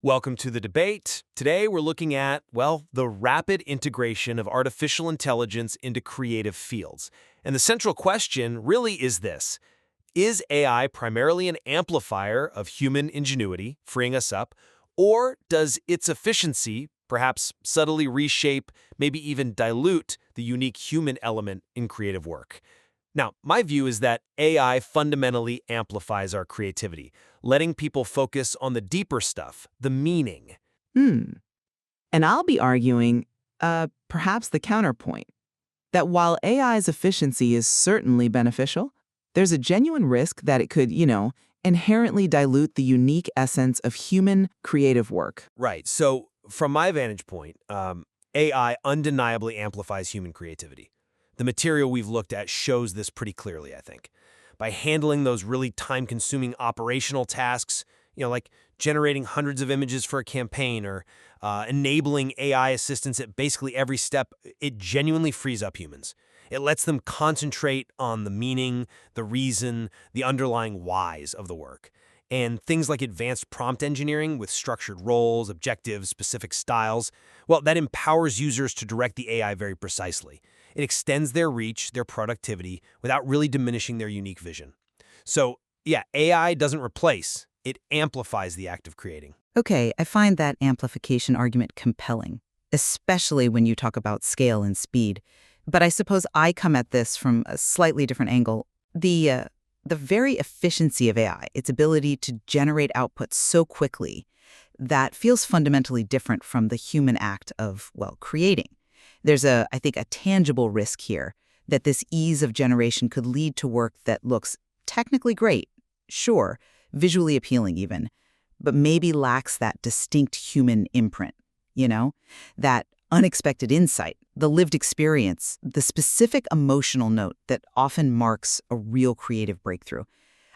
Welcome to the debate. Today we're looking at, well, the rapid integration of artificial intelligence into creative fields. And the central question really is this: is AI primarily an amplifier of human ingenuity, freeing us up, or does its efficiency perhaps subtly reshape, maybe even dilute the unique human element in creative work? Now, my view is that AI fundamentally amplifies our creativity, letting people focus on the deeper stuff, the meaning. Hmm. And I'll be arguing, perhaps the counterpoint, that while AI's efficiency is certainly beneficial, there's a genuine risk that it could, inherently dilute the unique essence of human creative work. Right, so from my vantage point, AI undeniably amplifies human creativity. The material we've looked at shows this pretty clearly, I think. By handling those really time-consuming operational tasks, like generating hundreds of images for a campaign or enabling AI assistance at basically every step, it genuinely frees up humans. It lets them concentrate on the meaning, the reason, the underlying whys of the work. And things like advanced prompt engineering with structured roles, objectives, specific styles, well, that empowers users to direct the AI very precisely. It extends their reach, their productivity, without really diminishing their unique vision. So, yeah, AI doesn't replace, it amplifies the act of creating. Okay, I find that amplification argument compelling, especially when you talk about scale and speed. But I suppose I come at this from a slightly different angle. The very efficiency of AI, its ability to generate output so quickly, that feels fundamentally different from the human act of, well, creating. There's I think, a tangible risk here that this ease of generation could lead to work that looks technically great, sure, visually appealing even, but maybe lacks that distinct human imprint, that unexpected insight, the lived experience, the specific emotional note that often marks a real creative breakthrough.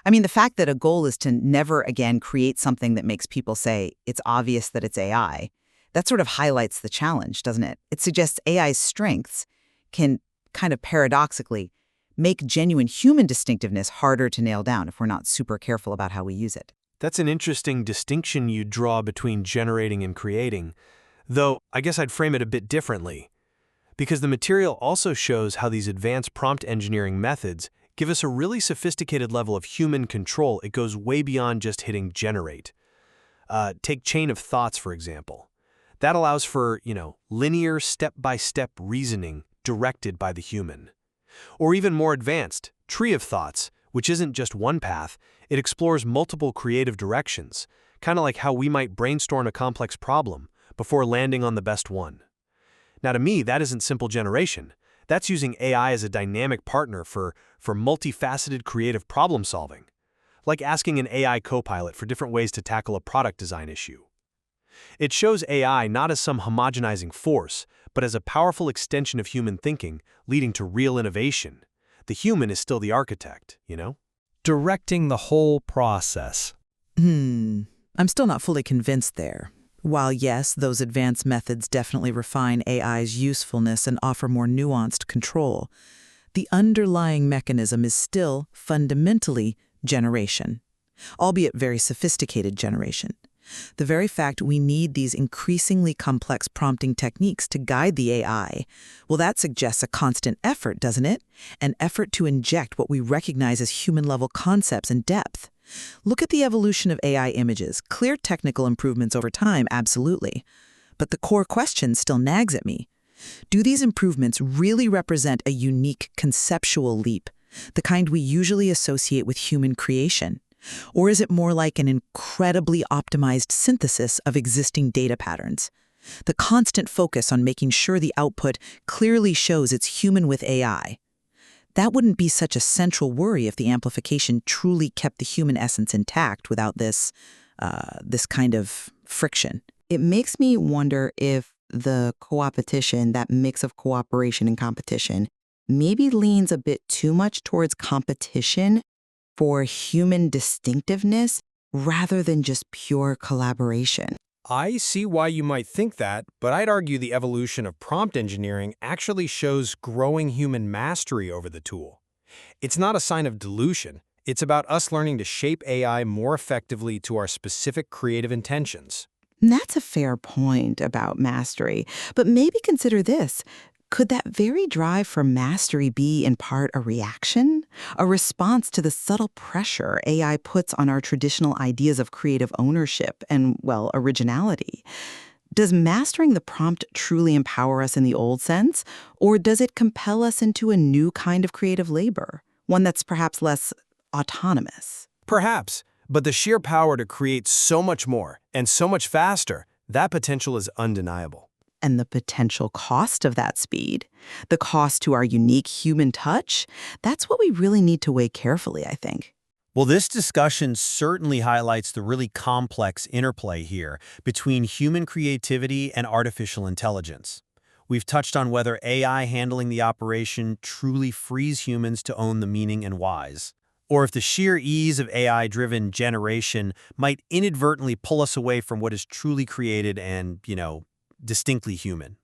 I mean, the fact that a goal is to never again create something that makes people say, it's obvious that it's AI, that sort of highlights the challenge, doesn't it? It suggests AI's strengths can kind of paradoxically make genuine human distinctiveness harder to nail down if we're not super careful about how we use it. That's an interesting distinction you draw between generating and creating, though I guess I'd frame it a bit differently. Because the material also shows how these advanced prompt engineering methods give us a really sophisticated level of human control. It goes way beyond just hitting generate. Take chain of thoughts, for example. That allows for, linear step-by-step reasoning directed by the human. Or even more advanced, tree of thoughts, which isn't just one path, it explores multiple creative directions, kind of like how we might brainstorm a complex problem before landing on the best one. Now, to me, that isn't simple generation. That's using AI as a dynamic partner for multifaceted creative problem solving, like asking an AI copilot for different ways to tackle a product design issue. It shows AI not as some homogenizing force, but as a powerful extension of human thinking, leading to real innovation. The human is still the architect, Directing the whole process. I'm still not fully convinced there. While yes, those advanced methods definitely refine AI's usefulness and offer more nuanced control, the underlying mechanism is still fundamentally generation, albeit very sophisticated generation. The very fact we need these increasingly complex prompting techniques to guide the AI, well, that suggests a constant effort, doesn't it? An effort to inject what we recognize as human-level concepts and depth. Look at the evolution of AI images. Clear technical improvements over time, absolutely. But the core question still nags at me. Do these improvements really represent a unique conceptual leap, the kind we usually associate with human creation? Or is it more like an incredibly optimized synthesis of existing data patterns? The constant focus on making sure the output clearly shows it's human with AI. That wouldn't be such a central worry if the amplification truly kept the human essence intact without this kind of friction. It makes me wonder if the co-opetition, that mix of cooperation and competition, maybe leans a bit too much towards competition for human distinctiveness rather than just pure collaboration. I see why you might think that, but I'd argue the evolution of prompt engineering actually shows growing human mastery over the tool. It's not a sign of dilution. It's about us learning to shape AI more effectively to our specific creative intentions. And that's a fair point about mastery. But maybe consider this. Could that very drive for mastery be in part a reaction? A response to the subtle pressure AI puts on our traditional ideas of creative ownership and, well, originality? Does mastering the prompt truly empower us in the old sense, or does it compel us into a new kind of creative labor, one that's perhaps less autonomous? Perhaps, but the sheer power to create so much more and so much faster, that potential is undeniable. And the potential cost of that speed, the cost to our unique human touch, that's what we really need to weigh carefully, I think. Well, this discussion certainly highlights the really complex interplay here between human creativity and artificial intelligence. We've touched on whether AI handling the operation truly frees humans to own the meaning and whys, or if the sheer ease of AI-driven generation might inadvertently pull us away from what is truly created and, distinctly human.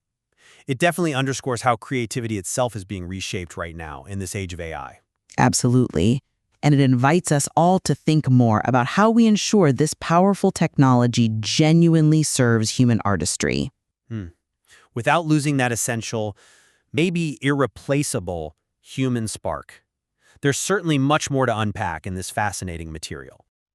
It definitely underscores how creativity itself is being reshaped right now in this age of AI. Absolutely. And it invites us all to think more about how we ensure this powerful technology genuinely serves human artistry. Without losing that essential, maybe irreplaceable human spark. There's certainly much more to unpack in this fascinating material.